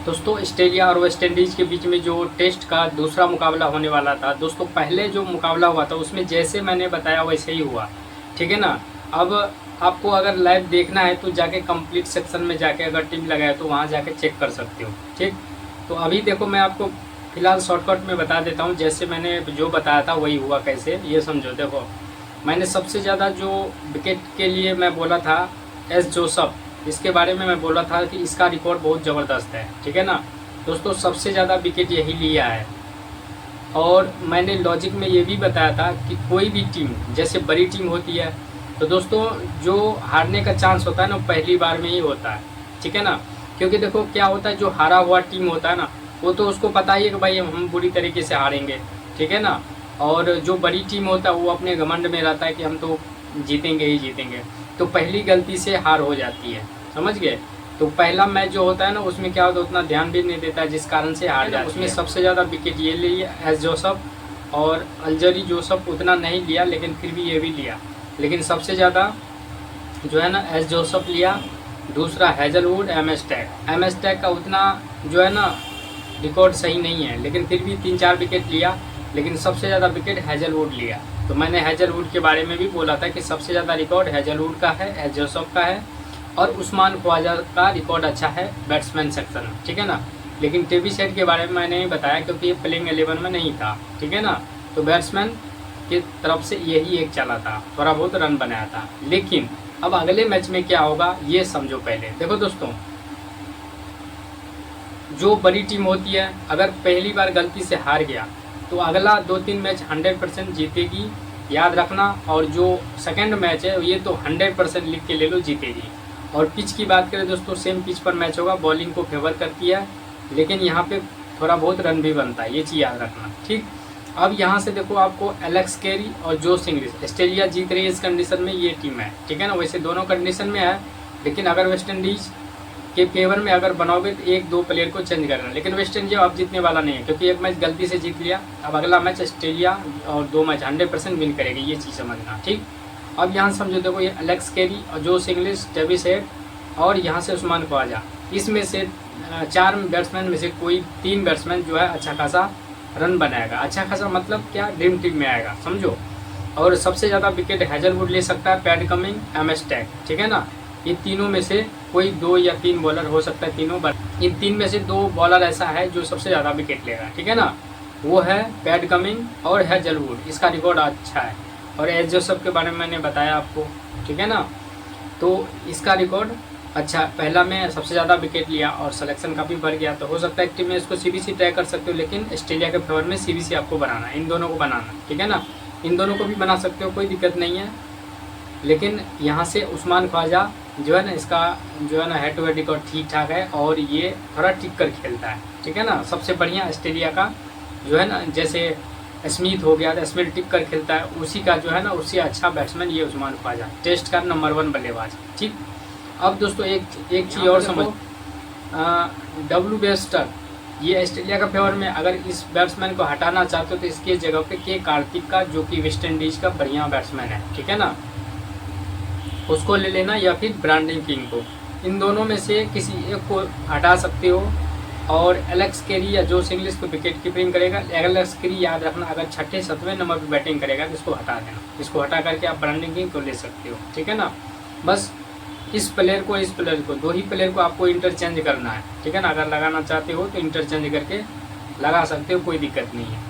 दोस्तों ऑस्ट्रेलिया और West Indies के बीच में जो टेस्ट का दूसरा मुकाबला होने वाला था, दोस्तों पहले जो मुकाबला हुआ था उसमें जैसे मैंने बताया वैसे ही हुआ, ठीक है ना। अब आपको अगर लाइव देखना है तो जाके कंप्लीट सेक्शन में जाके अगर टीम लगाए तो वहाँ जाके चेक कर सकते हो, ठीक। तो अभी देखो मैं आपको फिलहाल शॉर्टकट में बता देता हूँ, जैसे मैंने जो बताया था वही हुआ कैसे, ये समझो। देखो मैंने सबसे ज़्यादा जो विकेट के लिए मैं बोला था एस जोसफ, इसके बारे में मैं बोला था कि इसका रिकॉर्ड बहुत ज़बरदस्त है, ठीक है ना। दोस्तों सबसे ज़्यादा विकेट यही लिया है। और मैंने लॉजिक में ये भी बताया था कि कोई भी टीम जैसे बड़ी टीम होती है तो दोस्तों जो हारने का चांस होता है ना पहली बार में ही होता है, ठीक है ना। क्योंकि देखो क्या होता है, जो हारा हुआ टीम होता है ना वो तो उसको पता ही है कि भाई हम बुरी तरीके से हारेंगे, ठीक है ना। और जो बड़ी टीम होता है वो अपने घमंड में रहता है कि हम तो जीतेंगे ही जीतेंगे, तो पहली गलती से हार हो जाती है, समझ गए। तो पहला मैच जो होता है ना उसमें क्या होता है उतना ध्यान भी नहीं देता है, जिस कारण से हार जाता है। उसमें सबसे ज़्यादा विकेट ये लिया एस जोसफ, और अल्जरी जोसफ उतना नहीं लिया लेकिन फिर भी ये भी लिया। लेकिन सबसे ज़्यादा जो है ना एस जोसफ लिया, दूसरा हैजलवुड, एम एस टैग का उतना जो है ना रिकॉर्ड सही नहीं है, लेकिन फिर भी 3-4 विकेट लिया। लेकिन सबसे ज़्यादा विकेट हैजलवुड लिया। तो मैंने हैजलवुड के बारे में भी बोला था कि सबसे ज़्यादा रिकॉर्ड हैजलवुड का है, एस जोसफ का है, और उस्मान ख्वाजा का रिकॉर्ड अच्छा है बैट्समैन सेक्शन में, ठीक है ना। लेकिन ट्रेविस हेड के बारे में मैंने नहीं बताया क्योंकि ये प्लेइंग 11 में नहीं था, ठीक है ना। तो बैट्समैन की तरफ से यही एक चला था, थोड़ा बहुत रन बनाया था। लेकिन अब अगले मैच में क्या होगा ये समझो पहले। देखो दोस्तों जो बड़ी टीम होती है अगर पहली बार गलती से हार गया तो अगला 2-3 मैच 100% जीतेगी, याद रखना। और जो सेकंड मैच है ये तो 100% लिख के ले लो, जीतेगी। और पिच की बात करें दोस्तों सेम पिच पर मैच होगा, बॉलिंग को फेवर करती है, लेकिन यहाँ पे थोड़ा बहुत रन भी बनता है, ये चीज़ याद रखना, ठीक। अब यहाँ से देखो आपको एलेक्स कैरी और जोश इंग्लिश, ऑस्ट्रेलिया जीत रही है इस कंडीशन में, ये टीम है, ठीक है ना। वैसे दोनों कंडीशन में है, लेकिन अगर वेस्ट इंडीज़ के फेवर में अगर बनाओगे तो 1-2 प्लेयर को चेंज करना। लेकिन वेस्ट इंडीज अब जीतने वाला नहीं है क्योंकि एक मैच गलती से जीत लिया। अब अगला मैच ऑस्ट्रेलिया और 2 मैच 100% विन करेगी, ये चीज़ समझना, ठीक। अब यहाँ समझो देखो ये एलेक्स कैरी और जोश इंग्लिश, ट्रेविस हेड और यहाँ से उस्मान ख्वाजा, इसमें से 4 बैट्समैन में से कोई 3 बैट्समैन जो है अच्छा खासा रन बनाएगा। अच्छा खासा मतलब क्या, ड्रीम टीम में आएगा, समझो। और सबसे ज़्यादा विकेट हैजलवुड ले सकता है, पैट कमिंग, एम एस टैग, ठीक है ना। ये तीनों में से कोई 2 या 3 बॉलर हो सकता है, तीनों इन 3 में से 2 बॉलर ऐसा है जो सबसे ज़्यादा विकेट लेगा, ठीक है ना। वो है पैट कमिंग और हैजलवुड, इसका रिकॉर्ड अच्छा है। और एस जोसफ के बारे में मैंने बताया आपको, ठीक है ना। तो इसका रिकॉर्ड अच्छा, पहला में सबसे ज़्यादा विकेट लिया और सिलेक्शन काफ़ी बढ़ गया। तो हो सकता है टीम में इसको सीबीसी ट्राई कर सकते हो, लेकिन ऑस्ट्रेलिया के फेवर में सीबीसी आपको बनाना है, इन दोनों को बनाना, ठीक है ना। इन दोनों को भी बना सकते हो, कोई दिक्कत नहीं है। लेकिन यहाँ से उस्मान ख्वाजा जो है ना इसका जो है ना हेड टू हेड रिकॉर्ड ठीक ठाक है और ये थोड़ा टिक कर खेलता है, ठीक है ना। सबसे बढ़िया ऑस्ट्रेलिया का जो है ना, जैसे स्मिथ हो गया, स्मिथ टिक कर खेलता है, उसी का जो है ना उससे अच्छा बैट्समैन ये उस्मान ख्वाजा, टेस्ट का नंबर 1 बल्लेबाज, ठीक। अब दोस्तों एक चीज़ और समझो, डब्ल्यू बेस्टर ये ऑस्ट्रेलिया का फेवर में, अगर इस बैट्समैन को हटाना चाहते हो तो इसके जगह पे के कार्तिक का, जो कि वेस्ट इंडीज़ का बढ़िया बैट्समैन है, ठीक है ना, उसको ले लेना, या फिर ब्रांडिंग किंग को। इन दोनों में से किसी एक को हटा सकते हो। और एलेक्स कैरी या जोश इंग्लिश को विकेट कीपिंग करेगा। एलेक्स कैरी याद रखना अगर 6-7वें नंबर पर बैटिंग करेगा तो इसको हटा देना, इसको हटा करके आप ब्रांडिंग किंग को ले सकते हो, ठीक है ना। बस इस प्लेयर को 2 ही प्लेयर को आपको इंटरचेंज करना है, ठीक है ना। अगर लगाना चाहते हो तो इंटरचेंज करके लगा सकते हो, कोई दिक्कत नहीं है।